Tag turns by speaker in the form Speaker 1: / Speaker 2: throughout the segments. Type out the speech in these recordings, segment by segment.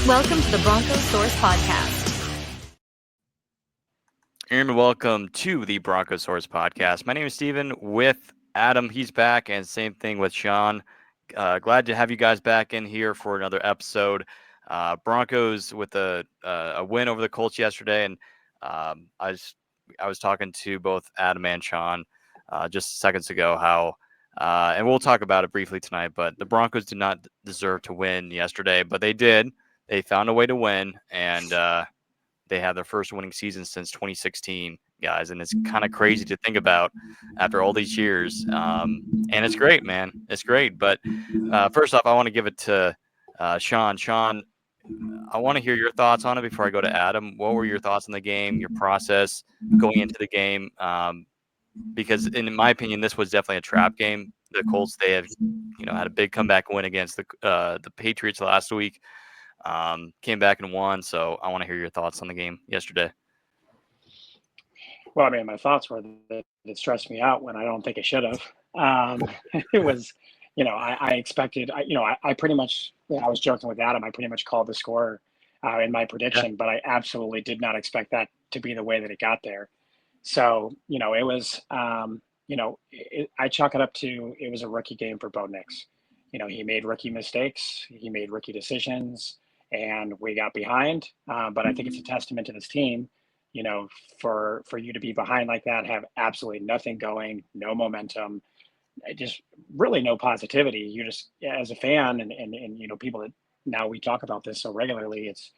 Speaker 1: Welcome to the Broncos Source Podcast.
Speaker 2: And welcome to the Broncos Source Podcast. My name is Steven with Adam. He's back, and same thing with Sean. Glad to have you guys back in here for another episode. Broncos with a win over the Colts yesterday, and I was talking to both Adam and Sean just seconds ago how, and we'll talk about it briefly tonight. But the Broncos did not deserve to win yesterday, but they did. They found a way to win, and they had their first winning season since 2016, guys, and it's kind of crazy to think about after all these years. And it's great, man. It's great. But first off, I want to give it to Sean. Sean, I want to hear your thoughts on it before I go to Adam. What were your thoughts on the game, your process going into the game? Because in my opinion, this was definitely a trap game. The Colts, they have, had a big comeback win against the Patriots last week. Came back and won. So I want to hear your thoughts on the game yesterday.
Speaker 3: Well, I mean, my thoughts were that it stressed me out when I don't think it should have. It was, I expected, I pretty much, I was joking with Adam. I pretty much called the score in my prediction, but I absolutely did not expect that to be the way that it got there. So, it was, I chalk it up to it was a rookie game for Bo Nix. He made rookie mistakes, he made rookie decisions, and we got behind. But I think it's a testament to this team, for you to be behind like that, have absolutely nothing going, no momentum, just really no positivity. You just, as a fan, and people that now we talk about this so regularly, it's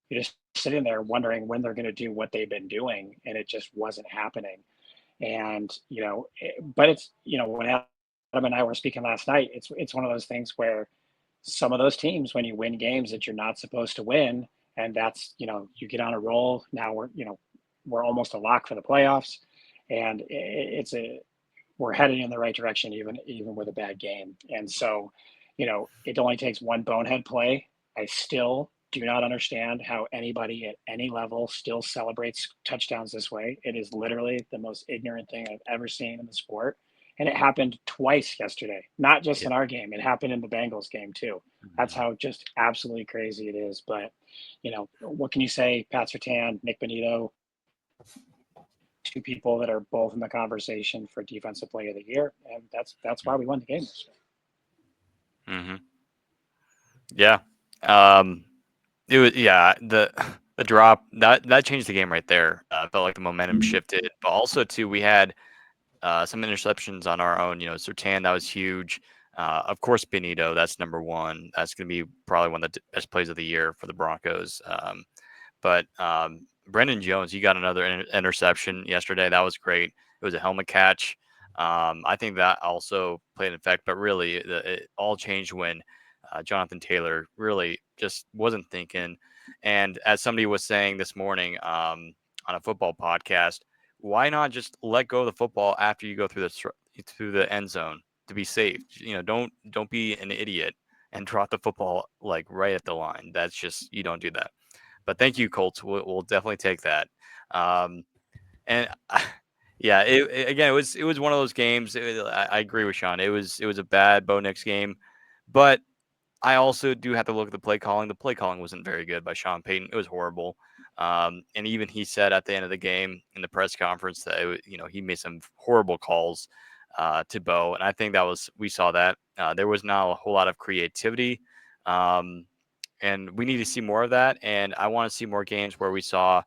Speaker 3: you're just sitting there wondering when they're going to do what they've been doing, and it just wasn't happening. And but it's when Adam and I were speaking last night, it's one of those things where some of those teams, when you win games that you're not supposed to win, and that's you get on a roll. Now we're almost a lock for the playoffs, and we're heading in the right direction even with a bad game. And so it only takes one bonehead play. I still do not understand how anybody at any level still celebrates touchdowns this way. It is literally the most ignorant thing I've ever seen in the sport. And it happened twice yesterday, not just in our game. It happened in the Bengals game too. That's how just absolutely crazy it is. But, what can you say? Pat Surtain, Nick Bonito, two people that are both in the conversation for Defensive Player of the Year. And that's why we won the game yesterday.
Speaker 2: Mm-hmm. Yeah. It was, the drop that changed the game right there. Felt like the momentum shifted, but also too, we had some interceptions on our own. Surtain, that was huge. Of course, Benito, that's number one. That's going to be probably one of the best plays of the year for the Broncos. But Brendan Jones, he got another interception yesterday. That was great. It was a helmet catch. I think that also played an effect, but really it all changed when Jonathan Taylor really just wasn't thinking. And as somebody was saying this morning on a football podcast, why not just let go of the football after you go through the end zone to be safe? Don't be an idiot and drop the football like right at the line. That's just, you don't do that. But thank you, Colts. We'll definitely take that. And yeah, again, it was one of those games. I agree with Sean. It was a bad Bo Nix game, but I also do have to look at the play calling. The play calling wasn't very good by Sean Payton. It was horrible. And even he said at the end of the game in the press conference that he made some horrible calls to Bo, and I think we saw that there was not a whole lot of creativity, and we need to see more of that. And I want to see more games where we saw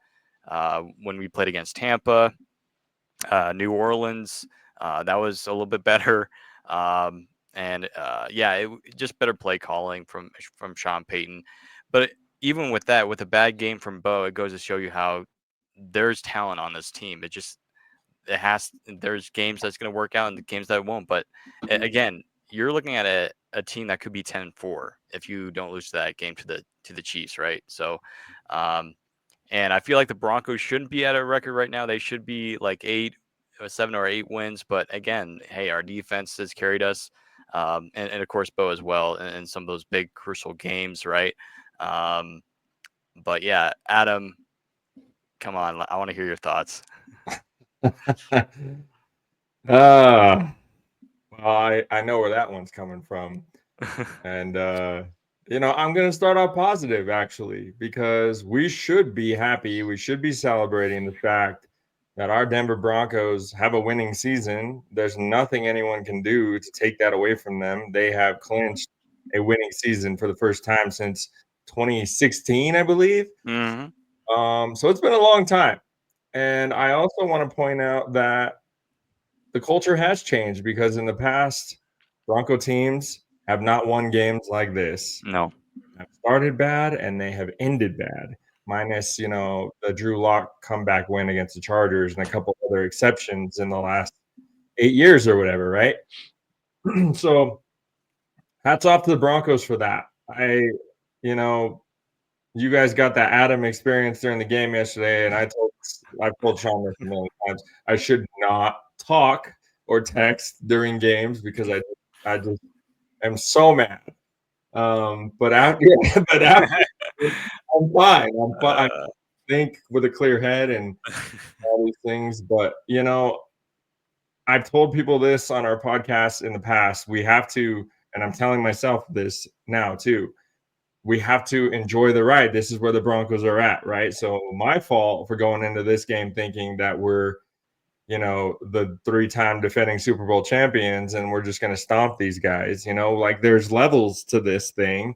Speaker 2: when we played against Tampa, New Orleans. That was a little bit better. Just better play calling from Sean Payton. But even with that, with a bad game from Bo, it goes to show you how there's talent on this team. There's games that's going to work out and the games that won't. But again, you're looking at a team that could be 10-4 if you don't lose that game to the Chiefs, right? So, and I feel like the Broncos shouldn't be at a record right now. They should be like 7 or 8 wins. But again, hey, our defense has carried us. And of course, Bo as well in some of those big crucial games, right? But yeah, Adam, come on. I want to hear your thoughts.
Speaker 4: Well, I know where that one's coming from. And I'm going to start off positive, actually, because we should be happy. We should be celebrating the fact that our Denver Broncos have a winning season. There's nothing anyone can do to take that away from them. They have clinched a winning season for the first time since 2016, I believe. So it's been a long time. And I also want to point out that the culture has changed because in the past, Bronco teams have not won games like this.
Speaker 2: No.
Speaker 4: Have started bad and they have ended bad, minus the Drew Lock comeback win against the Chargers and a couple other exceptions in the last 8 years or whatever, right? So hats off to the Broncos for that. You guys got that Adam experience during the game yesterday, and I've told Sean this a million times. I should not talk or text during games because I just am so mad. But after, I'm fine. I'm fine. I think with a clear head and all these things. But I've told people this on our podcast in the past. We have to, and I'm telling myself this now too. We have to enjoy the ride. This is where the Broncos are at, right? So my fault for going into this game thinking that we're, the 3-time defending Super Bowl champions and we're just going to stomp these guys. Like there's levels to this thing,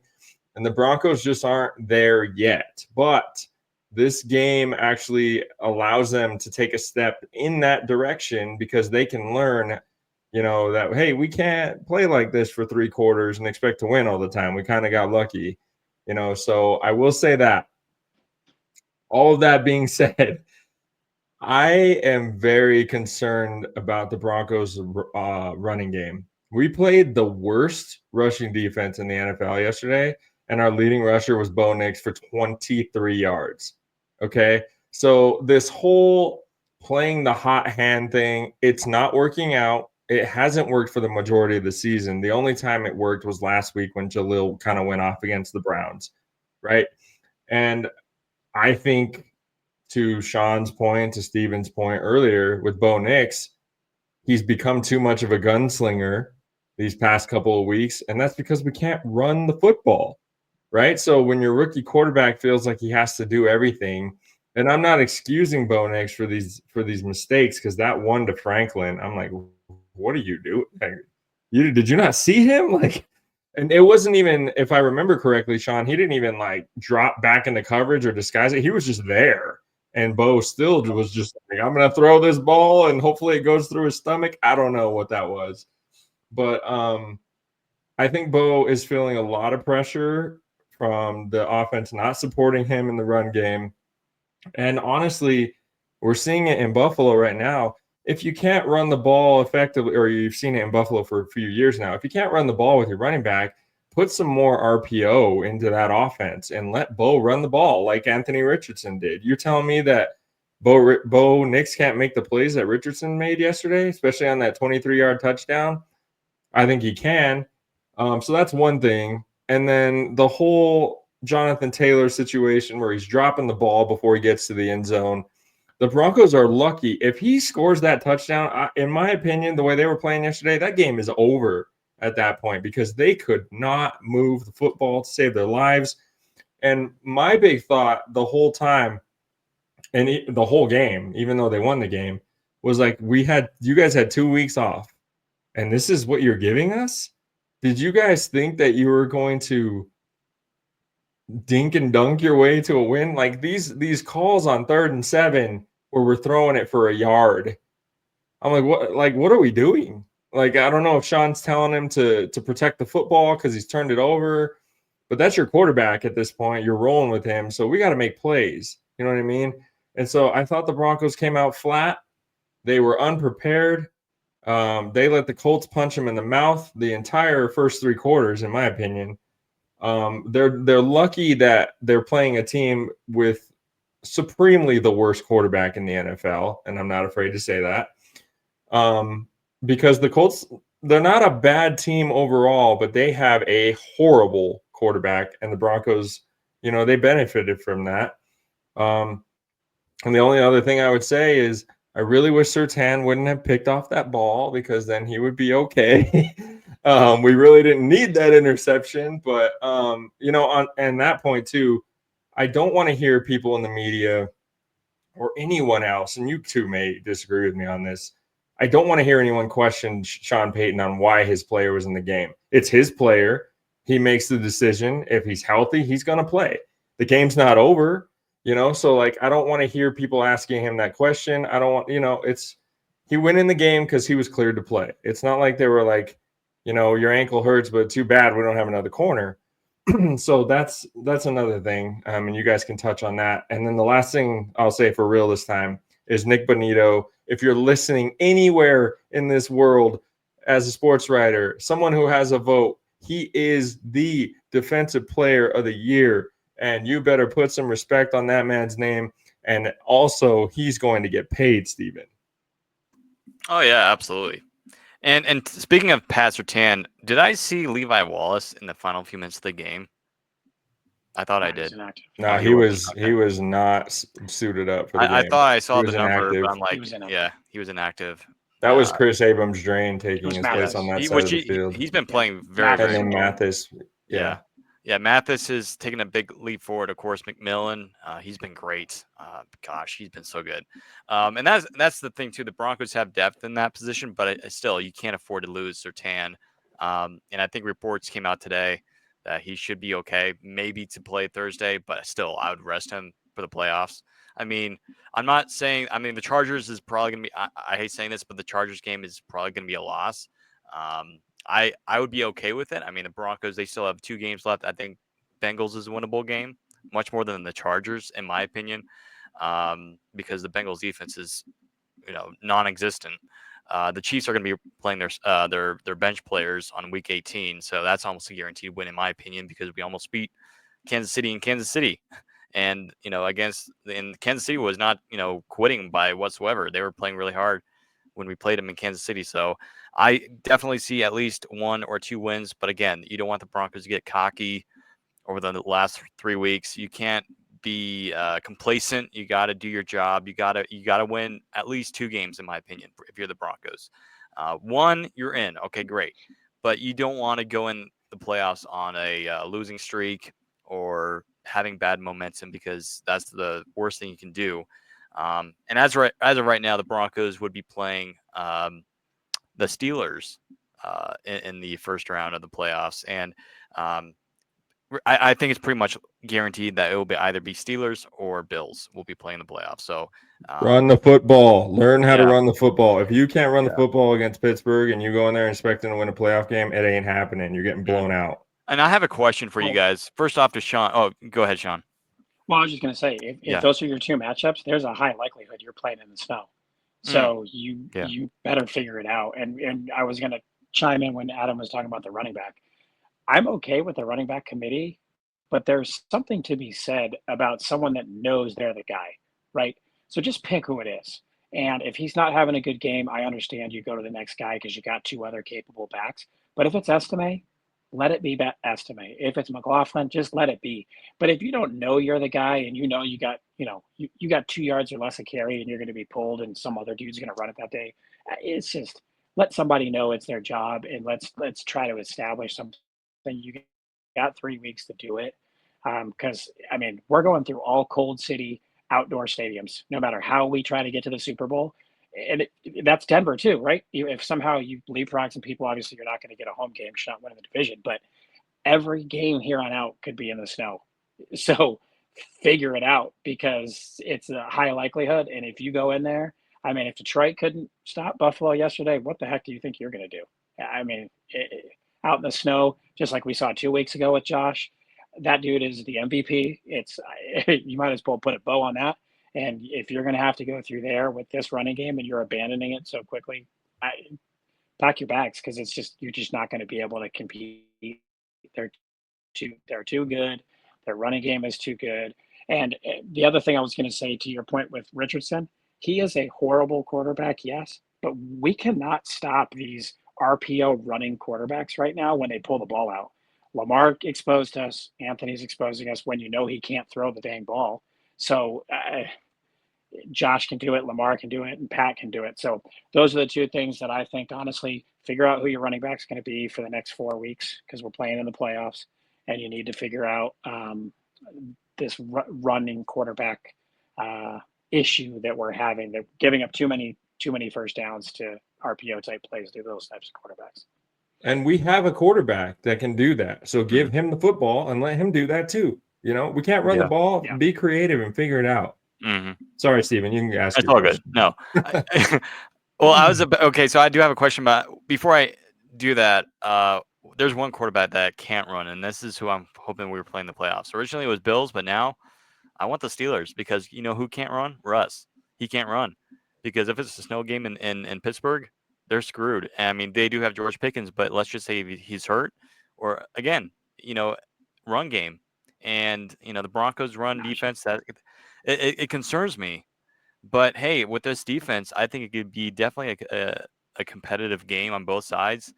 Speaker 4: and the Broncos just aren't there yet. But this game actually allows them to take a step in that direction because they can learn that, hey, we can't play like this for 3 quarters and expect to win all the time. We kind of got lucky. So I will say that. All of that being said, I am very concerned about the Broncos' running game. We played the worst rushing defense in the NFL yesterday, and our leading rusher was Bo Nix for 23 yards. Okay? So this whole playing the hot hand thing, it's not working out. It hasn't worked for the majority of the season. The only time it worked was last week when Jalil kind of went off against the Browns, right? And I think, to Sean's point, to Steven's point earlier with Bo Nix, he's become too much of a gunslinger these past couple of weeks, and that's because we can't run the football, right? So when your rookie quarterback feels like he has to do everything, and I'm not excusing Bo Nix for these mistakes, because that one to Franklin, I'm like, what are you doing? Did you not see him? And it wasn't even, if I remember correctly, Sean, he didn't even drop back into coverage or disguise it. He was just there. And Bo still was just like, I'm going to throw this ball and hopefully it goes through his stomach. I don't know what that was. But I think Bo is feeling a lot of pressure from the offense not supporting him in the run game. And honestly, we're seeing it in Buffalo right now. If you can't run the ball effectively, or you've seen it in Buffalo for a few years now, if you can't run the ball with your running back, put some more RPO into that offense and let Bo run the ball like Anthony Richardson did. You're telling me that Bo Nix can't make the plays that Richardson made yesterday, especially on that 23-yard touchdown? I think he can. So that's one thing. And then the whole Jonathan Taylor situation where he's dropping the ball before he gets to the end zone. The Broncos are lucky. If he scores that touchdown, in my opinion, the way they were playing yesterday, that game is over at that point because they could not move the football to save their lives. And my big thought the whole time, and the whole game, even though they won the game, was like, you guys had 2 weeks off, and this is what you're giving us? Did you guys think that you were going to dink and dunk your way to a win? Like these calls on 3rd and 7 where we're throwing it for a yard. I'm like, what are we doing? I don't know if Sean's telling him to protect the football because he's turned it over, but that's your quarterback at this point. You're rolling with him, so we got to make plays. You know what I mean? And so I thought the Broncos came out flat. They were unprepared. They let the Colts punch them in the mouth the entire first 3 quarters, in my opinion. They're lucky that they're playing a team with supremely the worst quarterback in the NFL, and I'm not afraid to say that. Because the Colts, they're not a bad team overall, but they have a horrible quarterback, and the Broncos, they benefited from that. And the only other thing I would say is I really wish Surtain wouldn't have picked off that ball because then he would be okay. We really didn't need that interception, but on that point too, I don't want to hear people in the media or anyone else, and you two may disagree with me on this. I don't want to hear anyone question Sean Payton on why his player was in the game. It's his player. He makes the decision. If he's healthy, he's going to play. The game's not over, so like I don't want to hear people asking him that question. I don't want, it's he went in the game because he was cleared to play. It's not like they were like, your ankle hurts, but too bad we don't have another corner. So that's another thing, and you guys can touch on that. And then the last thing I'll say for real this time is Nick Bonito. If you're listening anywhere in this world as a sports writer, someone who has a vote, he is the defensive player of the year, and you better put some respect on that man's name. And also, he's going to get paid, Steven.
Speaker 2: Oh yeah, absolutely. And speaking of Pat Surtain, did I see Levi Wallace in the final few minutes of the game? I thought I did.
Speaker 4: No, he was not suited up for the game.
Speaker 2: I thought I saw the number,
Speaker 4: inactive.
Speaker 2: but I'm like, he was inactive.
Speaker 4: That was Chris Abrams-Drain taking his place on that side of the field.
Speaker 2: He's been playing very, very
Speaker 4: well. And then Mathis.
Speaker 2: Yeah, Mathis is taking a big leap forward. Of course, McMillan, he's been great. Gosh, he's been so good. And that's the thing too. The Broncos have depth in that position, but still, you can't afford to lose Surtain. And I think reports came out today that he should be okay, maybe to play Thursday, but still, I would rest him for the playoffs. I mean, I'm not saying. I mean, the Chargers is probably gonna be. I hate saying this, but the Chargers game is probably gonna be a loss. I would be okay with it. I mean, the Broncos, they still have 2 games left. I think Bengals is a winnable game, much more than the Chargers, in my opinion, because the Bengals defense is, non-existent. The Chiefs are going to be playing their bench players on Week 18, so that's almost a guaranteed win, in my opinion, because we almost beat Kansas City in Kansas City. And, and Kansas City was not, quitting by whatsoever. They were playing really hard when we played them in Kansas City. So I definitely see at least 1 or 2 wins. But again, you don't want the Broncos to get cocky over the last 3 weeks. You can't be complacent. You got to do your job. You got to win at least 2 games, in my opinion, if you're the Broncos. 1, you're in. Okay, great. But you don't want to go in the playoffs on a losing streak or having bad momentum, because that's the worst thing you can do. And as of right now, the Broncos would be playing the Steelers in the first round of the playoffs, and I think it's pretty much guaranteed that it will either be Steelers or Bills will be playing the playoffs. So
Speaker 4: run the football. Learn how to run the football. If you can't run the football against Pittsburgh and you go in there expecting to win a playoff game, it ain't happening. You're getting blown out.
Speaker 2: And I have a question for you guys. First off to Sean. Oh, go ahead, Sean.
Speaker 3: Well, I was just going to say, if those are your 2 matchups, there's a high likelihood you're playing in the snow. So you better figure it out. And I was going to chime in when Adam was talking about the running back. I'm okay with the running back committee, but there's something to be said about someone that knows they're the guy, right? So just pick who it is. And if he's not having a good game, I understand you go to the next guy because you got 2 other capable backs. But if it's Estime, let it be Estime. If it's McLaughlin, just let it be. But if you don't know you're the guy and you got, you got 2 yards or less a carry and you're going to be pulled and some other dude's going to run it that day, it's just let somebody know it's their job, and let's try to establish something. You got 3 weeks to do it. Because, I mean, we're going through all cold city outdoor stadiums, no matter how we try to get to the Super Bowl. And that's Denver too, right? If somehow you leapfrog some people, obviously you're not going to get a home game, you're not winning the division, but every game here on out could be in the snow. So figure it out, because it's a high likelihood. And if you go in there, I mean, if Detroit couldn't stop Buffalo yesterday, what the heck do you think you're going to do? I mean, out in the snow, just like we saw 2 weeks ago with Josh, that dude is the MVP. You might as well put a bow on that. And if you're going to have to go through there with this running game and you're abandoning it so quickly, pack your bags, because you're just not going to be able to compete. They're too good. Their running game is too good. And the other thing I was going to say to your point with Richardson, he is a horrible quarterback, yes, but we cannot stop these RPO running quarterbacks right now when they pull the ball out. Lamar exposed us. Anthony's exposing us when he can't throw the dang ball. So Josh can do it, Lamar can do it, and Pat can do it. So those are the two things that I think, honestly, figure out who your running back is going to be for the next 4 weeks because we're playing in the playoffs, and you need to figure out this running quarterback issue that we're having. They're giving up too many first downs to RPO type plays to those types of quarterbacks.
Speaker 4: And we have a quarterback that can do that. So give him the football and let him do that too. You know, we can't run the ball. Yeah. Be creative and figure it out.
Speaker 2: Mm-hmm.
Speaker 4: Sorry, Steven, you can ask.
Speaker 2: It's all question. Good. No. Well, okay. So I do have a question about before I do that. There's one quarterback that can't run, and this is who I'm hoping we were playing the playoffs. Originally it was Bills, but now I want the Steelers because you know who can't run? Russ. He can't run because if it's a snow game in Pittsburgh, they're screwed. I mean, they do have George Pickens, but let's just say he's hurt, or again, you know, run game, and you know the Broncos run defense that it concerns me. But hey, with this defense, I think it could be definitely a competitive game on both sides.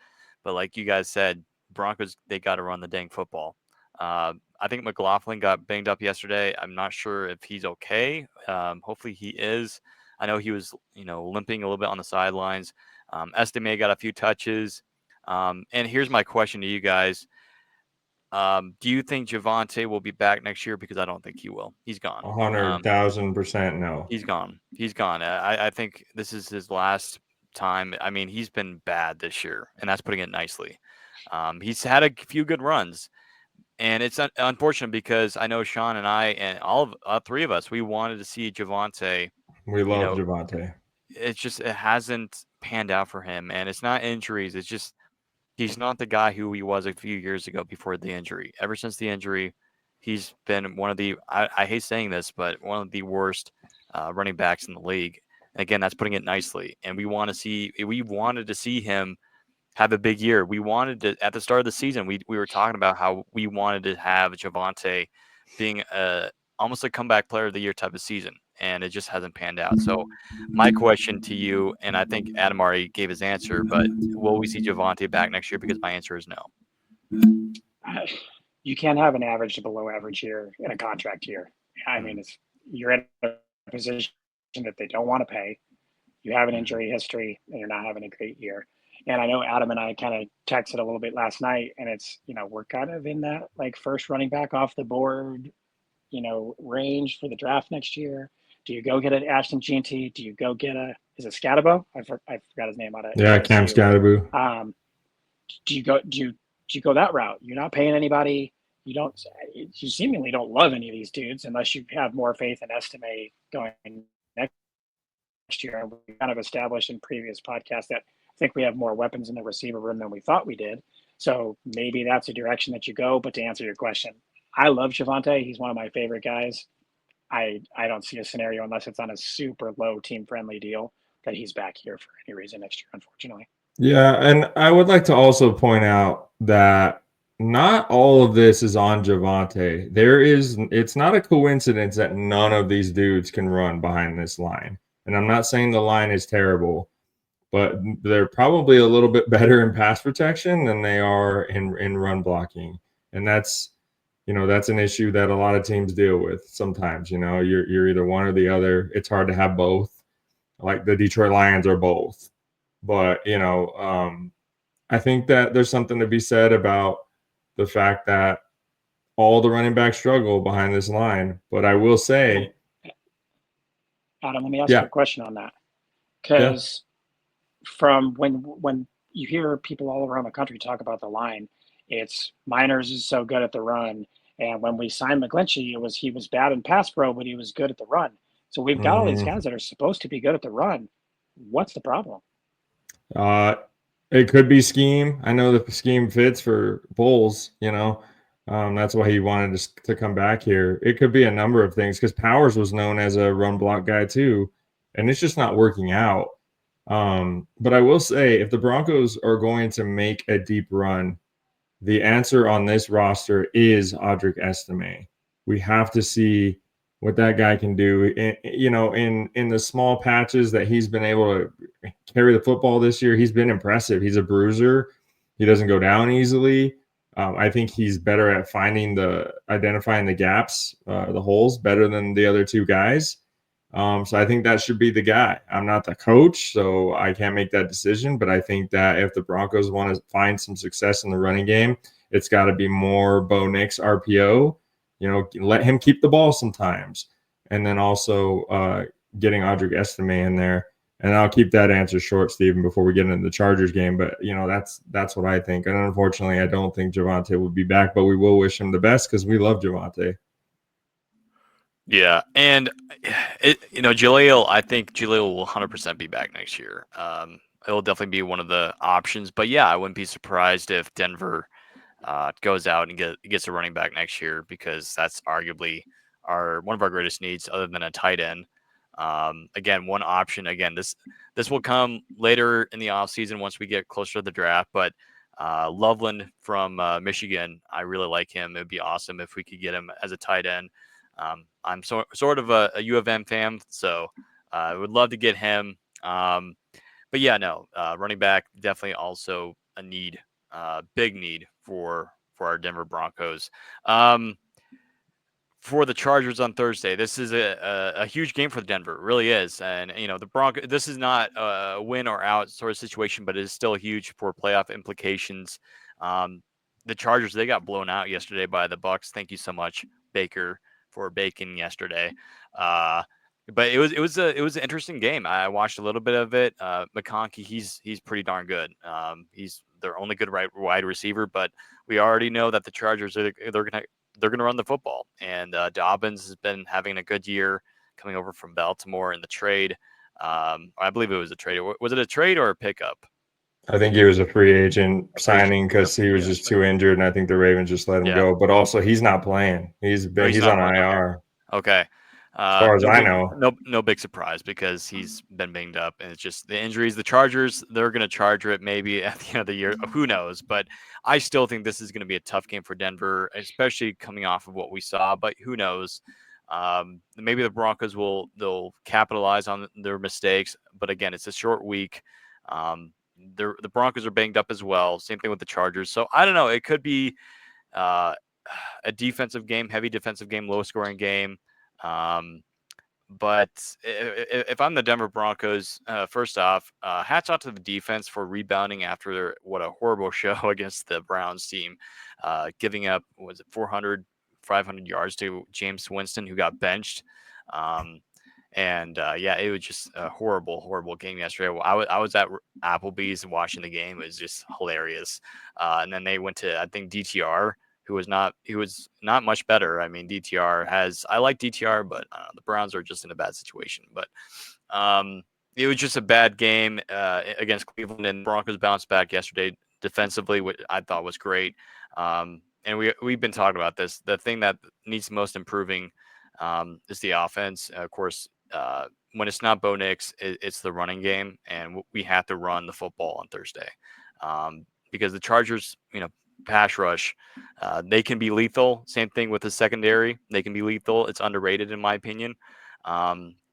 Speaker 2: But like you guys said, Broncos, they got to run the dang football. I think McLaughlin got banged up yesterday. I'm not sure if he's okay. Hopefully he is. I know he was, you know, limping a little bit on the sidelines. Estime got a few touches. And here's my question to you guys. Do you think Javonte will be back next year? Because I don't think he will. He's gone.
Speaker 4: 100,000% no.
Speaker 2: He's gone. He's gone. I think this is his last time. I mean, he's been bad this year, and that's putting it nicely. He's had a few good runs, and it's unfortunate because I know Sean and I and all three of us, we wanted to see Javonte.
Speaker 4: We love Javonte.
Speaker 2: It's just it hasn't panned out for him, and it's not injuries. It's just he's not the guy who he was a few years ago before the injury. Ever since the injury, he's been one of the, I hate saying this, but one of the worst running backs in the league. And again, that's putting it nicely. And we wanted to see him have a big year. We wanted to, at the start of the season, we were talking about how we wanted to have Javonte being almost a comeback player of the year type of season. And it just hasn't panned out. So my question to you, and I think Adam already gave his answer, but will we see Javonte back next year? Because my answer is no.
Speaker 3: You can't have an average to below average year in a contract year. I mean, you're in a position that they don't want to pay. You have an injury history and you're not having a great year. And I know Adam and I kind of texted a little bit last night, and it's, you know, we're kind of in that like first running back off the board, you know, range for the draft next year. Do you go get an Ashton Jeanty? Do you go get is it Scatabo? I forgot his name on it.
Speaker 4: Yeah, Cam Scatabo.
Speaker 3: Do you go that route? You're not paying anybody. You seemingly don't love any of these dudes unless you have more faith in Estime going next year. And we kind of established in previous podcasts that I think we have more weapons in the receiver room than we thought we did. So maybe that's a direction that you go. But to answer your question, I love Javonte. He's one of my favorite guys. I don't see a scenario unless it's on a super low team friendly deal that he's back here for any reason next year, unfortunately.
Speaker 4: Yeah. And I would like to also point out that not all of this is on Javonte. It's not a coincidence that none of these dudes can run behind this line. And I'm not saying the line is terrible, but they're probably a little bit better in pass protection than they are in run blocking. And that's an issue that a lot of teams deal with sometimes. You know, you're either one or the other. It's hard to have both. Like the Detroit Lions are both. But, you know, I think that there's something to be said about the fact that all the running backs struggle behind this line. But I will say,
Speaker 3: Adam, let me ask you a question on that. Because from when you hear people all around the country talk about the line, it's Miners is so good at the run. And when we signed McGlinchey, he was bad in pass pro, but he was good at the run. So we've got all these guys that are supposed to be good at the run. What's the problem?
Speaker 4: It could be scheme. I know the scheme fits for Bulls, you know. That's why he wanted to come back here. It could be a number of things because Powers was known as a run block guy too, and it's just not working out. But I will say, if the Broncos are going to make a deep run, the answer on this roster is Audric Estime. We have to see what that guy can do. In the small patches that he's been able to carry the football this year, he's been impressive. He's a bruiser. He doesn't go down easily. I think he's better at identifying the gaps, the holes, better than the other two guys. So I think that should be the guy. I'm not the coach, so I can't make that decision. But I think that if the Broncos want to find some success in the running game, it's got to be more Bo Nix RPO. Let him keep the ball sometimes, and then also getting Audric Estime in there. And I'll keep that answer short, Stephen, before we get into the Chargers game. But that's what I think. And unfortunately, I don't think Javonte will be back, but we will wish him the best because we love Javonte.
Speaker 2: Yeah, and Jaleel, I think Jaleel will 100% be back next year. It'll definitely be one of the options. But yeah, I wouldn't be surprised if Denver goes out and gets a running back next year, because that's arguably one of our greatest needs, other than a tight end. Again, one option. Again, this will come later in the offseason once we get closer to the draft. But Loveland from Michigan, I really like him. It would be awesome if we could get him as a tight end. I'm sort of a U of M fan, so I would love to get him. But yeah, no, running back definitely also a need, big need for our Denver Broncos. For the Chargers on Thursday, this is a huge game for Denver. It really is. And, the Broncos, this is not a win or out sort of situation, but it is still huge for playoff implications. The Chargers, they got blown out yesterday by the Bucs. Thank you so much, Baker, for baking yesterday. But it was an interesting game. I watched a little bit of it. McConkey, he's pretty darn good. He's their only good wide receiver, but we already know that the Chargers they're gonna run the football. And Dobbins has been having a good year coming over from Baltimore in the trade. I believe it was a trade. Was it a trade or a pickup?
Speaker 4: I think he was a free agent signing because he was just too injured, and I think the Ravens just let him go. But also, he's not playing. He's on IR.
Speaker 2: Okay.
Speaker 4: As far as I know,
Speaker 2: no big surprise, because he's been banged up, and it's just the injuries. The Chargers, they're going to charge it maybe at the end of the year. Who knows? But I still think this is going to be a tough game for Denver, especially coming off of what we saw. But who knows? Maybe the Broncos they'll capitalize on their mistakes. But again, it's a short week. The Broncos are banged up as well. Same thing with the Chargers. So I don't know. It could be a defensive game, heavy defensive game, low scoring game. But if I'm the Denver Broncos, first off, hats off to the defense for rebounding after what a horrible show against the Browns team, giving up, was it 500 yards to James Winston, who got benched. Yeah, it was just a horrible game yesterday. I was at Applebee's watching the game. It was just hilarious. And then they went to, I think, DTR, who was not much better. I mean, I like DTR, but the Browns are just in a bad situation. But it was just a bad game against Cleveland, and the Broncos bounced back yesterday defensively, which I thought was great. And we've been talking about this. The thing that needs most improving is the offense. Of course, when it's not Bo Nix, it's the running game, and we have to run the football on Thursday, because the Chargers, pass rush, they can be lethal. Same thing with the secondary; they can be lethal. It's underrated in my opinion.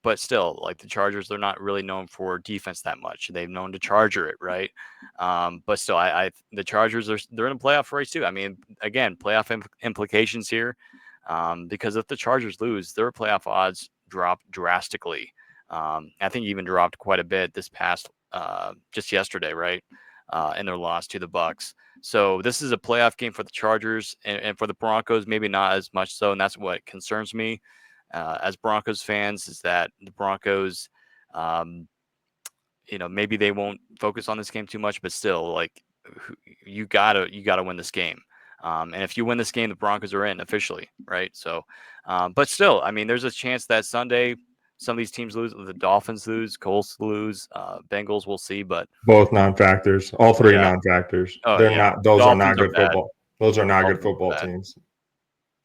Speaker 2: But still, like the Chargers, they're not really known for defense that much. They've known to charger it, right? But still, the Chargers they're in a playoff race too. I mean, again, playoff implications here, because if the Chargers lose, their playoff odds drop drastically. I think even dropped quite a bit this past just yesterday, right? In their loss to the Bucs. So this is a playoff game for the Chargers, and for the Broncos, maybe not as much so. And that's what concerns me as Broncos fans, is that the Broncos, maybe they won't focus on this game too much, but still, like, you gotta win this game. And if you win this game, the Broncos are in officially, right? So, but still, I mean, there's a chance that Sunday some of these teams lose. The Dolphins lose, Colts lose, Bengals, we'll see. But
Speaker 4: both non-factors, all three non-factors. They're not. Those Dolphins are not good football. Those are not good football teams.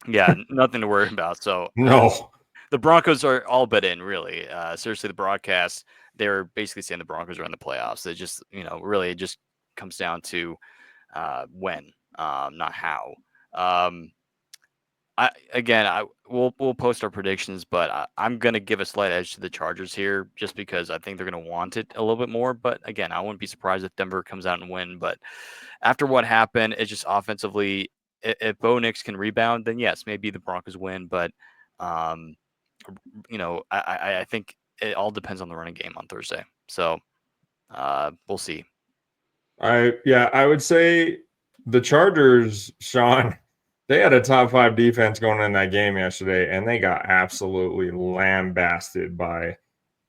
Speaker 2: Yeah, nothing to worry about. So
Speaker 4: no,
Speaker 2: the Broncos are all but in, really. Seriously, the broadcast, they're basically saying the Broncos are in the playoffs. They just, really, it just comes down to when, not how. We'll post our predictions, but I'm gonna give a slight edge to the Chargers here, just because I think they're gonna want it a little bit more. But again, I wouldn't be surprised if Denver comes out and win. But after what happened, it's just offensively, if Bo Nix can rebound, then yes, maybe the Broncos win. But I think it all depends on the running game on Thursday. So we'll see.
Speaker 4: I would say the Chargers, Sean, they had a top 5 defense going in that game yesterday, and they got absolutely lambasted by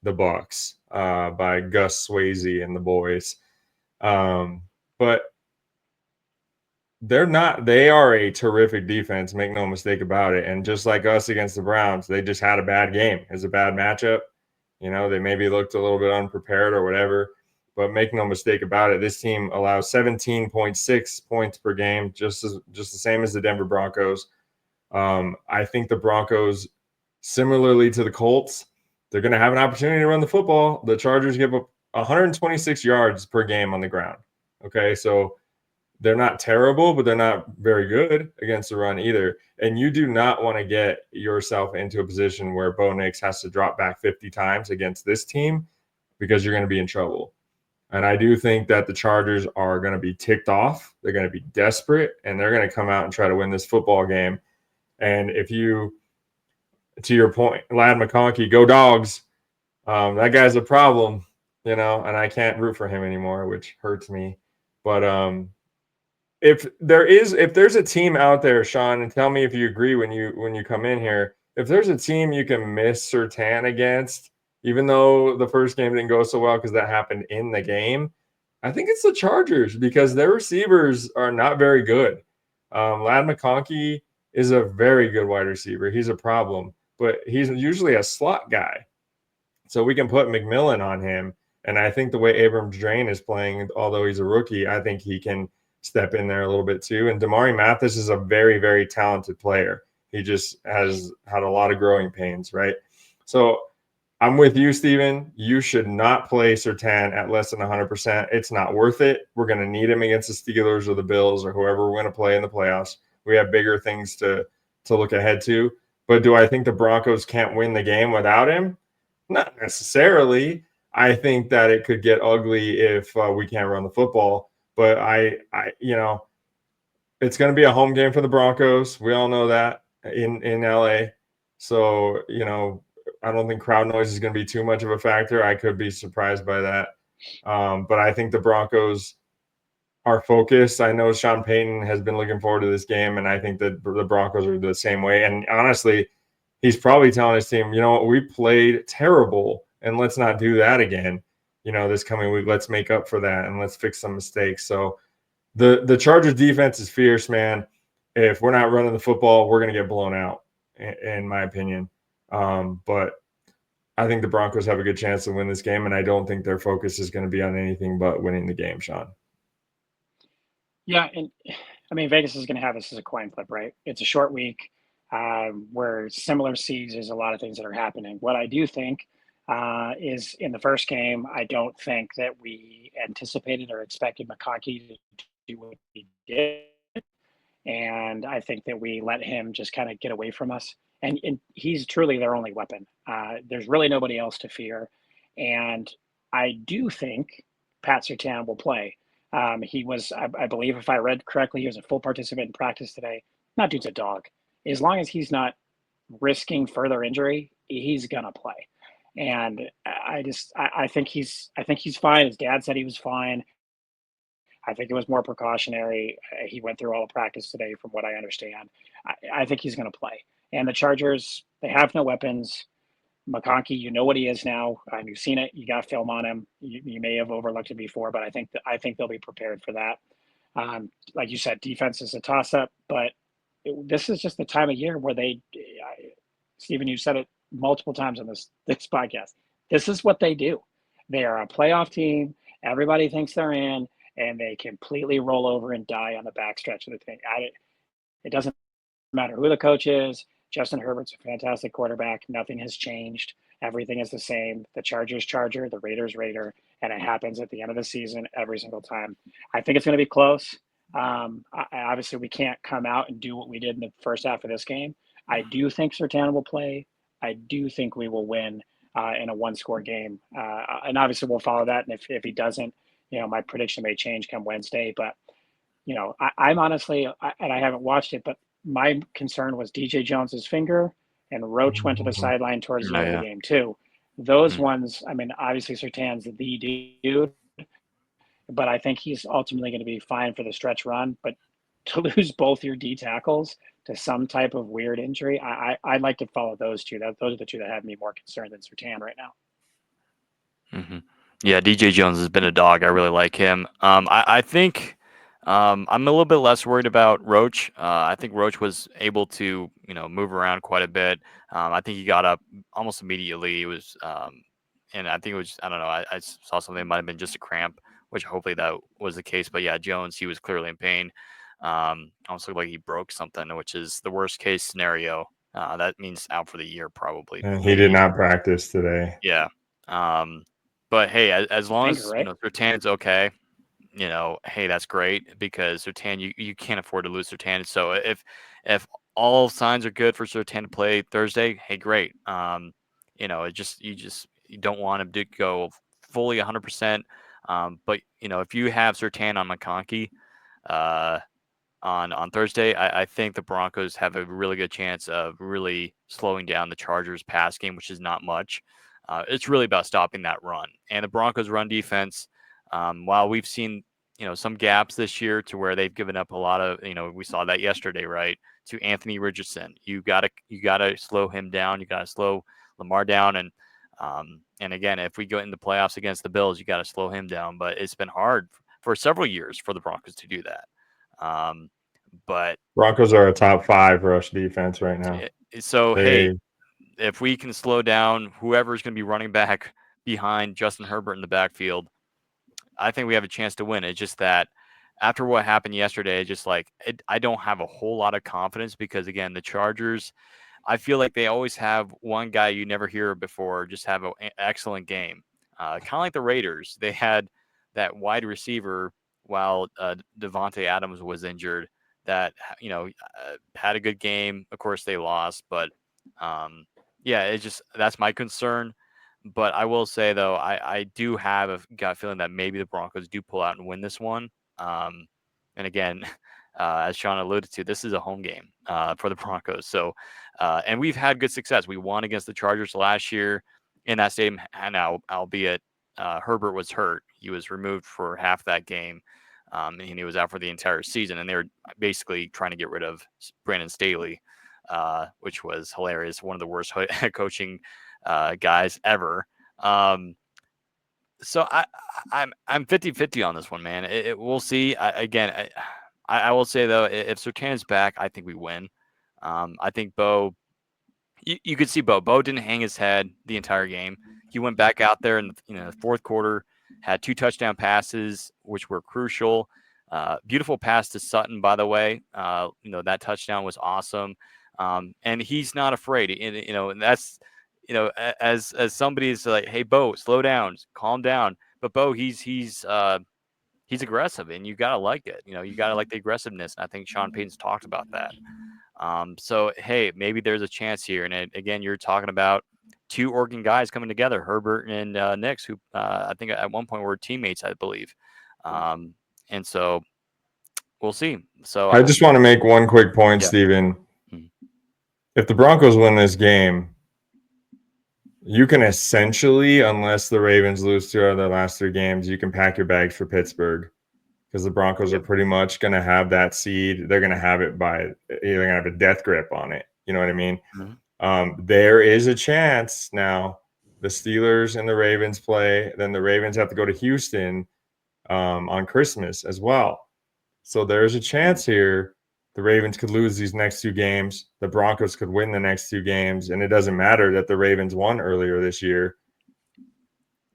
Speaker 4: the Bucks, by Gus Swayze and the boys. But they are a terrific defense, make no mistake about it. And just like us against the Browns, they just had a bad game. It's a bad matchup. They maybe looked a little bit unprepared or whatever. But make no mistake about it, this team allows 17.6 points per game, just the same as the Denver Broncos. I think the Broncos, similarly to the Colts, they're going to have an opportunity to run the football. The Chargers give up 126 yards per game on the ground. Okay, so they're not terrible, but they're not very good against the run either. And you do not want to get yourself into a position where Bo Nix has to drop back 50 times against this team, because you're going to be in trouble. And I do think that the Chargers are going to be ticked off. They're going to be desperate, and they're going to come out and try to win this football game. And to your point, Lad McConkey, go Dogs. That guy's a problem, and I can't root for him anymore, which hurts me. But if there's a team out there, Sean, and tell me if you agree when you come in here, if there's a team you can miss Surtain against, even though the first game didn't go so well because that happened in the game, I think it's the Chargers, because their receivers are not very good. Lad McConkey is a very good wide receiver. He's a problem, but he's usually a slot guy. So we can put McMillan on him. And I think the way Abrams Drain is playing, although he's a rookie, I think he can step in there a little bit too. And Damari Mathis is a very, very talented player. He just has had a lot of growing pains, right? So I'm with you, Steven. You should not play Surtain at less than 100%. It's not worth it. We're going to need him against the Steelers or the Bills or whoever we're going to play in the playoffs. We have bigger things to look ahead to. But do I think the Broncos can't win the game without him? Not necessarily. I think that it could get ugly if we can't run the football. But it's going to be a home game for the Broncos. We all know that in LA. So, I don't think crowd noise is going to be too much of a factor. I could be surprised by that. But I think the Broncos are focused. I know Sean Payton has been looking forward to this game, and I think that the Broncos are the same way. And honestly, he's probably telling his team, we played terrible, and let's not do that again. This coming week, let's make up for that, and let's fix some mistakes. So the Chargers defense is fierce, man. If we're not running the football, we're going to get blown out, in my opinion. But I think the Broncos have a good chance to win this game, and I don't think their focus is going to be on anything but winning the game, Sean.
Speaker 3: Yeah, and I mean, Vegas is going to have this as a coin flip, right? It's a short week where similar seeds, there's a lot of things that are happening. What I do think is in the first game, I don't think that we anticipated or expected McConkey to do what he did. And I think that we let him just kind of get away from us. And he's truly their only weapon. There's really nobody else to fear. And I do think Pat Surtain will play. He was, I believe, if I read correctly, he was a full participant in practice today. That dude's a dog. As long as he's not risking further injury, he's gonna play. And I think he's fine. His dad said he was fine. I think it was more precautionary. He went through all the practice today, from what I understand. I think he's going to play. And the Chargers, they have no weapons. McConkey, you know what he is now. You've seen it. You got film on him. You may have overlooked it before, but I think they'll be prepared for that. Like you said, defense is a toss-up, but this is just the time of year where Stephen, you said it multiple times on this podcast. This is what they do. They are a playoff team. Everybody thinks they're in, and they completely roll over and die on the backstretch of the thing. It doesn't matter who the coach is. Justin Herbert's a fantastic quarterback. Nothing has changed. Everything is the same. The Chargers Charger, the Raiders Raider, and it happens at the end of the season every single time. I think it's going to be close. Obviously, we can't come out and do what we did in the first half of this game. I do think Surtain will play. I do think we will win in a one-score game. And obviously, we'll follow that. And if he doesn't, my prediction may change come Wednesday. But, I'm honestly, and I haven't watched it, but my concern was DJ Jones's finger and Roach went to the sideline towards the end of the game too. Those ones, I mean, obviously Surtain's the dude, but I think he's ultimately going to be fine for the stretch run. But to lose both your D tackles to some type of weird injury, I'd like to follow those two. Those are the two that have me more concerned than Surtain right now.
Speaker 2: Mm-hmm. Yeah, DJ Jones has been a dog. I really like him. I think I'm a little bit less worried about Roach. I think Roach was able to, move around quite a bit. I think he got up almost immediately. It was, and I think it was, I don't know. I saw something. It might have been just a cramp, which hopefully that was the case. But yeah, Jones, he was clearly in pain. Almost looked like he broke something, which is the worst case scenario. That means out for the year probably.
Speaker 4: And he did not practice today.
Speaker 2: Yeah. But hey, as long as
Speaker 3: right?
Speaker 2: Surtain's okay, hey, that's great because Surtain, you can't afford to lose Surtain. So if all signs are good for Surtain to play Thursday, hey, great. You don't want him to go fully 100%. But if you have Surtain on McConkey, on Thursday, I think the Broncos have a really good chance of really slowing down the Chargers' pass game, which is not much. It's really about stopping that run. And the Broncos' run defense, while we've seen some gaps this year to where they've given up a lot of, we saw that yesterday, right? To Anthony Richardson, you gotta slow him down. You gotta slow Lamar down, and again, if we go in the playoffs against the Bills, you gotta slow him down. But it's been hard for several years for the Broncos to do that. But
Speaker 4: Broncos are a top 5 rush defense right now.
Speaker 2: So hey, if we can slow down whoever's going to be running back behind Justin Herbert in the backfield, I think we have a chance to win. It's just that after what happened yesterday, I don't have a whole lot of confidence because again, the Chargers, I feel like they always have one guy you never hear before just have an excellent game. Kind of like the Raiders. They had that wide receiver while Devontae Adams was injured that, had a good game. Of course, they lost, but yeah, that's my concern. But I will say, though, I do have a gut feeling that maybe the Broncos do pull out and win this one. And again, as Sean alluded to, this is a home game for the Broncos. So, and we've had good success. We won against the Chargers last year in that stadium. And now, albeit Herbert was hurt, he was removed for half that game. And he was out for the entire season. And they were basically trying to get rid of Brandon Staley, which was hilarious. One of the worst head coaching guys ever. So I'm 50-50 on this one, man. We'll see. I will say, though, if Surtain is back, I think we win. I think Bo, you could see Bo didn't hang his head the entire game. He went back out there in the fourth quarter, had 2 touchdown passes, which were crucial. Beautiful pass to Sutton, by the way. That touchdown was awesome. And he's not afraid. And that's, as somebody is like, hey, Bo, slow down, calm down. But Bo, he's aggressive, and you gotta like it. You gotta like the aggressiveness. And I think Sean Payton's talked about that. So hey, maybe there's a chance here. And again, you're talking about 2 Oregon guys coming together, Herbert and Nix, who I think at one point were teammates, I believe. And so we'll see. So
Speaker 4: I just want to make one quick point,
Speaker 2: Yeah.
Speaker 4: Steven.
Speaker 2: Mhm.
Speaker 4: If the Broncos win this game, you can essentially, unless the Ravens lose 2 out of their last 3 games, you can pack your bags for Pittsburgh because the Broncos are pretty much going to have that seed. They're going to have it they're going to have a death grip on it. You know what I mean?
Speaker 2: Mhm.
Speaker 4: There is a chance now. The Steelers and the Ravens play. Then the Ravens have to go to Houston on Christmas as well. So there's a chance here the Ravens could lose these next 2 games. The Broncos could win the next 2 games. And it doesn't matter that the Ravens won earlier this year.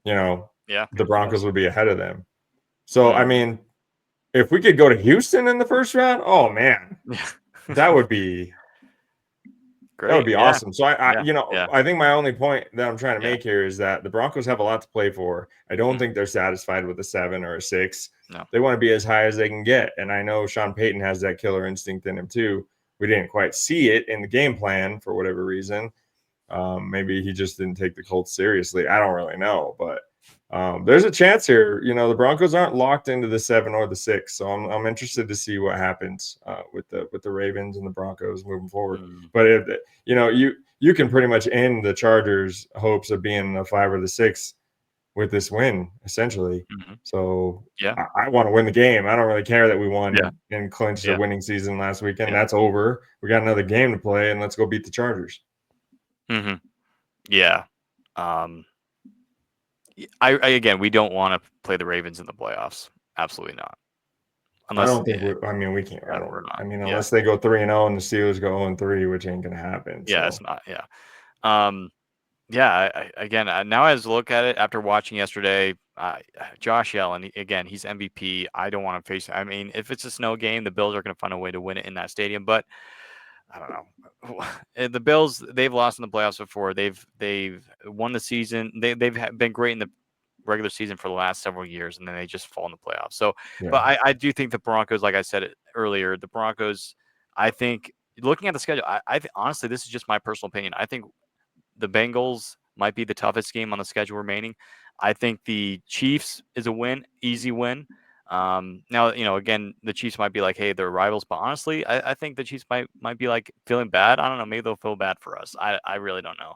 Speaker 2: Yeah.
Speaker 4: The Broncos would be ahead of them. So, I mean, if we could go to Houston in the first round, oh, man, that would be
Speaker 2: Great.
Speaker 4: That would be awesome. So
Speaker 2: Yeah.
Speaker 4: I think my only point that I'm trying to make here is that the Broncos have a lot to play for. I don't think they're satisfied with a 7 or a 6.
Speaker 2: No.
Speaker 4: They want to be as high as they can get. And I know Sean Payton has that killer instinct in him too. We didn't quite see it in the game plan for whatever reason. Maybe he just didn't take the Colts seriously. I don't really know, but there's a chance here. The Broncos aren't locked into the 7 or the 6, so I'm interested to see what happens with the Ravens and the Broncos moving forward. But if, you you can pretty much end the Chargers' hopes of being the 5 or the 6 with this win, essentially.
Speaker 2: Mhm.
Speaker 4: So
Speaker 2: Yeah.
Speaker 4: I want to win the game. I don't really care that we won
Speaker 2: Yeah.
Speaker 4: and clinched
Speaker 2: Yeah.
Speaker 4: the winning season last weekend.
Speaker 2: Yeah.
Speaker 4: That's over. We got another game to play, and let's go beat the Chargers.
Speaker 2: Mm-hmm. Yeah. Again, we don't want to play the Ravens in the playoffs. Absolutely not.
Speaker 4: I don't think we can't.
Speaker 2: We're not.
Speaker 4: Unless they go 3-0 and the Steelers go 0-3, which ain't gonna happen.
Speaker 2: Yeah,
Speaker 4: so.
Speaker 2: it's not. Yeah. Yeah. Again, now as I look at it after watching yesterday, Josh Allen, again, he's MVP. I don't want to face. I mean, if it's a snow game, the Bills are going to find a way to win it in that stadium. But I don't know. The Bills, they've lost in the playoffs before. They've won the season. They've been great in the regular season for the last several years, and then they just fall in the playoffs. So,
Speaker 4: Yeah.
Speaker 2: but I do think the Broncos, like I said earlier, the Broncos, I think looking at the schedule, honestly, this is just my personal opinion. I think the Bengals might be the toughest game on the schedule remaining. I think the Chiefs is a win, easy win. Now, again, the Chiefs might be like, hey, they're rivals, but honestly, I think the Chiefs might be like feeling bad. I don't know. Maybe they'll feel bad for us. I really don't know.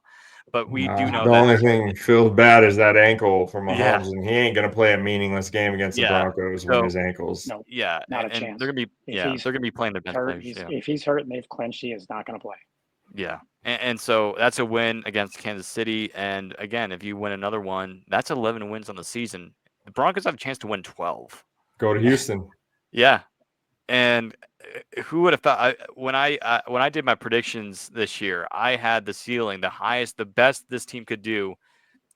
Speaker 2: But we do know
Speaker 4: the
Speaker 2: that.
Speaker 4: only thing feels bad is that ankle for Mahomes,
Speaker 2: Yeah.
Speaker 4: and he ain't gonna play a meaningless game against the Broncos when his ankles.
Speaker 3: No,
Speaker 2: Yeah,
Speaker 3: not a
Speaker 2: and
Speaker 3: chance.
Speaker 2: they're gonna be they're gonna be playing their best
Speaker 3: hurt,
Speaker 2: players.
Speaker 3: If he's hurt and they've clinched, he is not going to play.
Speaker 2: Yeah, and so that's a win against Kansas City. And again, if you win another one, that's 11 wins on the season. The Broncos have a chance to win 12.
Speaker 4: Go to Houston.
Speaker 2: Yeah, and who would have thought? When I did my predictions this year, I had the ceiling, the highest, the best this team could do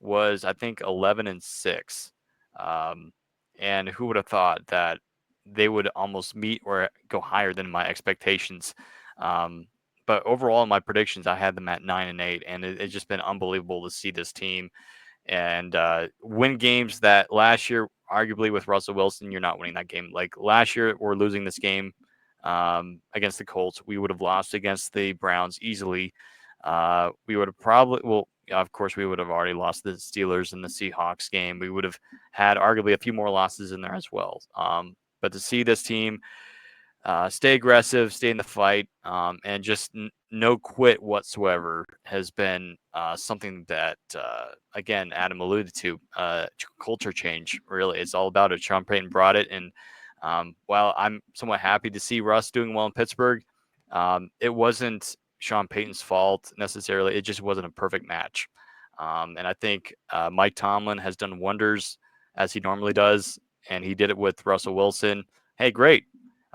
Speaker 2: was I think 11-6. And who would have thought that they would almost meet or go higher than my expectations? But overall, in my predictions, I had them at 9-8, and it's just been unbelievable to see this team and win games that last year, arguably with Russell Wilson, you're not winning that game. Like last year, we're losing this game against the Colts. We would have lost against the Browns easily. We would have of course, we would have already lost the Steelers in the Seahawks game. We would have had arguably a few more losses in there as well. But to see this team stay aggressive, stay in the fight, and just no quit whatsoever has been something that, again, Adam alluded to, culture change, really. It's all about it. Sean Payton brought it. And while I'm somewhat happy to see Russ doing well in Pittsburgh, it wasn't Sean Payton's fault necessarily. It just wasn't a perfect match. And I think Mike Tomlin has done wonders as he normally does, and he did it with Russell Wilson. Hey, great.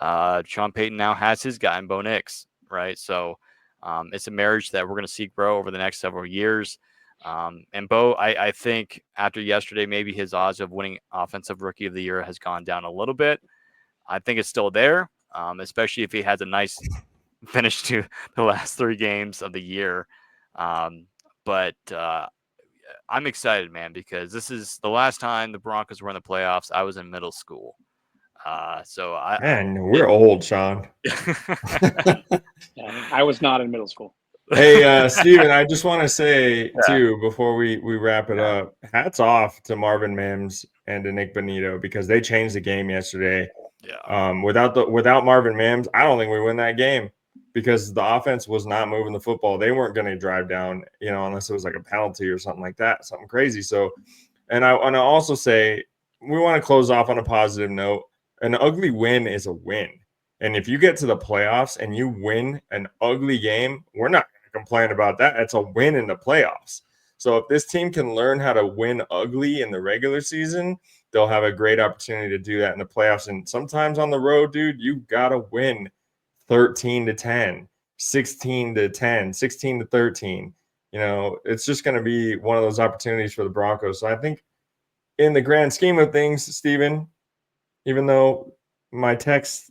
Speaker 2: Sean Payton now has his guy in Bo Nix, right? So it's a marriage that we're going to see grow over the next several years. And Bo, I think after yesterday, maybe his odds of winning Offensive Rookie of the Year has gone down a little bit. I think it's still there, especially if he has a nice finish to the last 3 games of the year. But I'm excited, man, because this is the last time the Broncos were in the playoffs. I was in middle school.
Speaker 4: We're old, Sean.
Speaker 3: Yeah, I was not in middle school.
Speaker 4: Hey, Steven, I just want to say, too, before we wrap it up, hats off to Marvin Mims and to Nick Bonito because they changed the game yesterday.
Speaker 2: Yeah.
Speaker 4: Without Marvin Mims, I don't think we win that game because the offense was not moving the football. They weren't going to drive down, unless it was like a penalty or something like that, something crazy. So, and I want to also say we want to close off on a positive note. An ugly win is a win. And if you get to the playoffs and you win an ugly game, we're not going to complain about that. It's a win in the playoffs. So if this team can learn how to win ugly in the regular season, they'll have a great opportunity to do that in the playoffs. And sometimes on the road, dude, you got to win 13-10, 16-10, 16-13. It's just going to be one of those opportunities for the Broncos. So I think in the grand scheme of things, Steven, even though my texts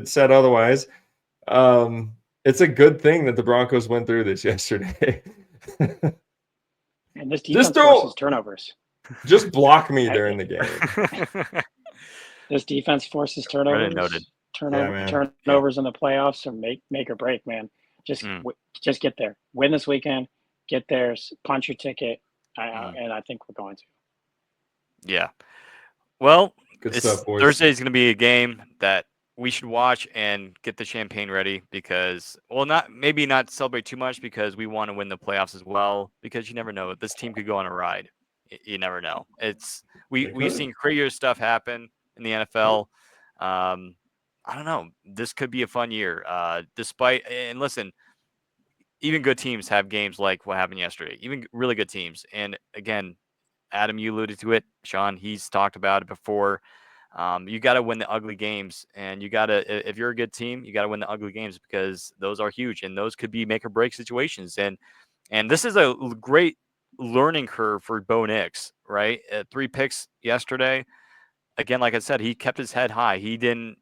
Speaker 4: said otherwise, it's a good thing that the Broncos went through this yesterday.
Speaker 3: And this defense forces turnovers.
Speaker 4: Just block me during the game.
Speaker 3: This defense forces turnovers. Turnovers in the playoffs are make or break, man. Just get there. Win this weekend. Get there. Punch your ticket. And I think we're going to.
Speaker 2: Yeah. Well,
Speaker 4: good stuff, boys.
Speaker 2: Thursday is going to be a game that we should watch and get the champagne ready because, well, maybe not celebrate too much because we want to win the playoffs as well. Because you never know, this team could go on a ride. You never know. We've seen crazier stuff happen in the NFL. I don't know. This could be a fun year. Despite and listen, even good teams have games like what happened yesterday. Even really good teams. And again, Adam, you alluded to it. Sean, he's talked about it before. You got to win the ugly games, and you got to, if you're a good team, you got to win the ugly games because those are huge, and those could be make or break situations. And this is a great learning curve for Bo Nix, right? 3 picks yesterday. Again, like I said, he kept his head high. He didn't,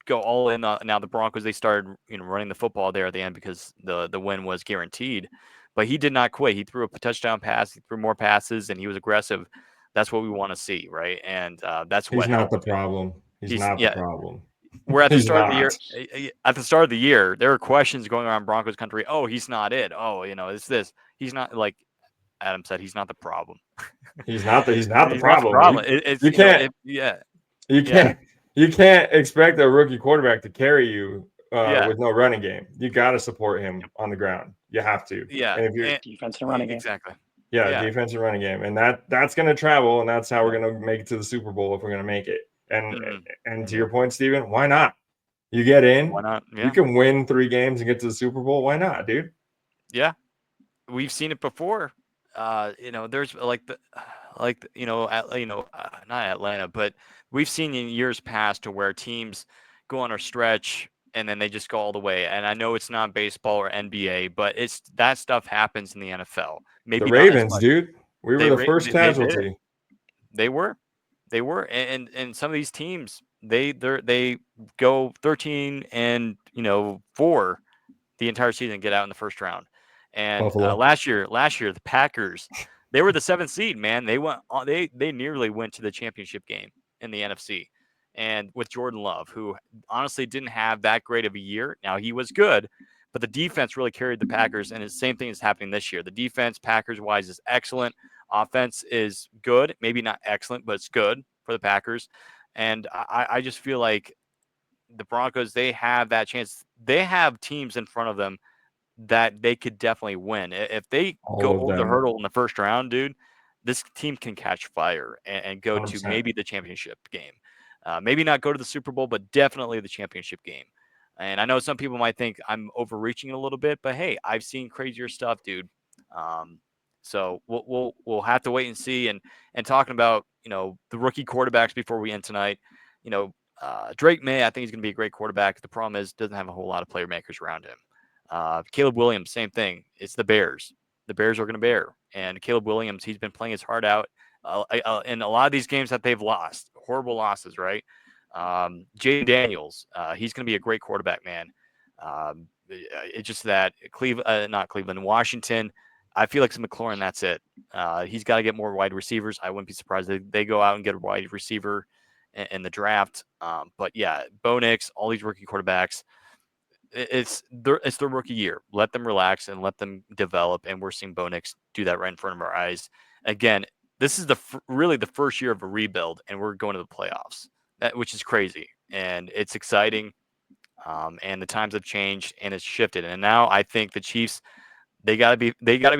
Speaker 2: go all in. Now the Broncos, they started, running the football there at the end because the win was guaranteed. But he did not quit. He threw a touchdown pass. He threw more passes, and he was aggressive. That's what we want to see, right? And that's what
Speaker 4: He's not
Speaker 2: helped.
Speaker 4: the problem. He's not the problem.
Speaker 2: We're at the
Speaker 4: He's
Speaker 2: start of the
Speaker 4: not.
Speaker 2: year. At the start of the year, there were questions going around Broncos country. Oh, he's not it. Oh, it's this. He's not, like Adam said. He's not the problem.
Speaker 4: He's not the
Speaker 2: He's
Speaker 4: problem.
Speaker 2: not the problem.
Speaker 4: You can't. You
Speaker 2: Yeah.
Speaker 4: can't expect a rookie quarterback to carry you
Speaker 2: Yeah.
Speaker 4: with no running game. You got to support him on the ground. You have to.
Speaker 2: Yeah.
Speaker 4: And if you're
Speaker 3: defense and running game.
Speaker 2: Exactly.
Speaker 4: Yeah, defense and running game, and that's going to travel, and that's how we're going to make it to the Super Bowl if we're going to make it. And to your point, Steven, why not? You get in.
Speaker 2: Why not? Yeah.
Speaker 4: You can win 3 games and get to the Super Bowl. Why not, dude?
Speaker 2: Yeah, we've seen it before. There's not Atlanta, but we've seen in years past to where teams go on a stretch and then they just go all the way. And I know it's not baseball or NBA, but that stuff happens in the NFL. Maybe
Speaker 4: the Ravens, dude. We were the first casualty.
Speaker 2: They were, and some of these teams they go 13-4 the entire season, get out in the first round. And last year, the Packers, they were the 7th seed. Man, they went. They nearly went to the championship game in the NFC, and with Jordan Love, who honestly didn't have that great of a year. Now he was good, but the defense really carried the Packers, and the same thing is happening this year. The defense, Packers wise, is excellent. Offense is good, maybe not excellent, but it's good for the Packers. And I just feel like the Broncos, they have that chance. They have teams in front of them that they could definitely win. If they go over the hurdle in the first round, dude, this team can catch fire and go
Speaker 4: 100%.
Speaker 2: to maybe the championship game. Maybe not go to the Super Bowl, but definitely the championship game. And I know some people might think I'm overreaching a little bit, but hey, I've seen crazier stuff, dude. So we'll have to wait and see. And talking about the rookie quarterbacks before we end tonight, Drake May, I think he's going to be a great quarterback. The problem is doesn't have a whole lot of player makers around him. Caleb Williams, same thing. It's the Bears. The Bears are going to bear. And Caleb Williams, he's been playing his heart out in a lot of these games that they've lost. Horrible losses, right? Jay Daniels, he's going to be a great quarterback, man. It's just that Washington, I feel like it's McLaurin, that's it. He's got to get more wide receivers. I wouldn't be surprised if they go out and get a wide receiver in the draft. But yeah, Bo Nix, all these rookie quarterbacks, it's their rookie year. Let them relax and let them develop. And we're seeing Bo Nix do that right in front of our eyes. Again, this is really the first year of a rebuild, and we're going to the playoffs, which is crazy. And it's exciting. And the times have changed and it's shifted. And now I think the Chiefs, they gotta be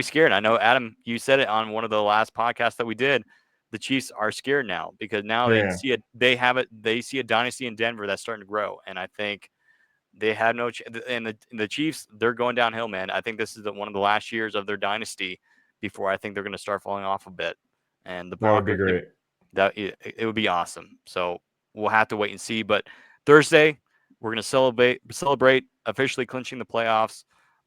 Speaker 2: scared. I know, Adam, you said it on one of the last podcasts that we did. The Chiefs are scared now because now they see a dynasty in Denver that's starting to grow. And I think they have no and the Chiefs, they're going downhill, man. I think this is one of the last years of their dynasty before I think they're going to start falling off a bit. And the Broncos,
Speaker 4: that would be great.
Speaker 2: It would be awesome. So we'll have to wait and see. But Thursday, we're going to celebrate officially clinching the playoffs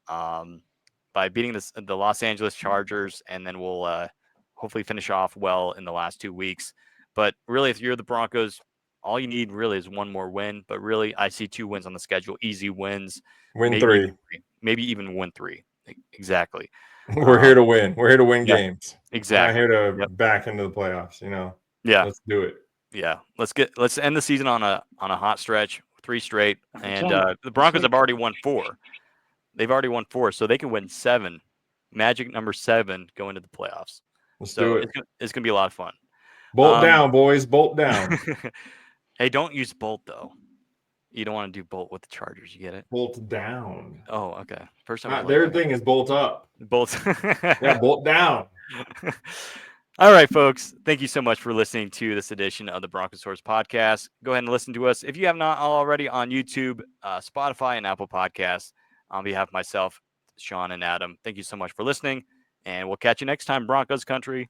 Speaker 2: by beating the Los Angeles Chargers, and then we'll hopefully finish off well in the last 2 weeks. But really, if you're the Broncos, all you need really is one more win. But really, I see 2 wins on the schedule, easy wins.
Speaker 4: Maybe 3.
Speaker 2: Maybe even win 3. Exactly.
Speaker 4: We're here to win. We're here to win games.
Speaker 2: Exactly.
Speaker 4: We're not here to back into the playoffs.
Speaker 2: Yeah.
Speaker 4: Let's do it.
Speaker 2: Yeah. Let's end the season on a hot stretch, 3 straight. And the Broncos have already won 4. They've already won 4, so they can win 7. Magic number 7 going to the playoffs.
Speaker 4: Let's do it.
Speaker 2: It's gonna be a lot of fun.
Speaker 4: Bolt down, boys. Bolt down.
Speaker 2: Hey, don't use Bolt though. You don't want to do Bolt with the Chargers. You get it?
Speaker 4: Bolt down.
Speaker 2: Oh, okay. First time. I was
Speaker 4: Their
Speaker 2: like,
Speaker 4: thing is bolt up.
Speaker 2: Bolt.
Speaker 4: Yeah, bolt down.
Speaker 2: All right, folks. Thank you so much for listening to this edition of the Broncosaurus podcast. Go ahead and listen to us if you have not already on YouTube, Spotify, and Apple Podcasts. On behalf of myself, Sean, and Adam, thank you so much for listening, and we'll catch you next time, Broncos country.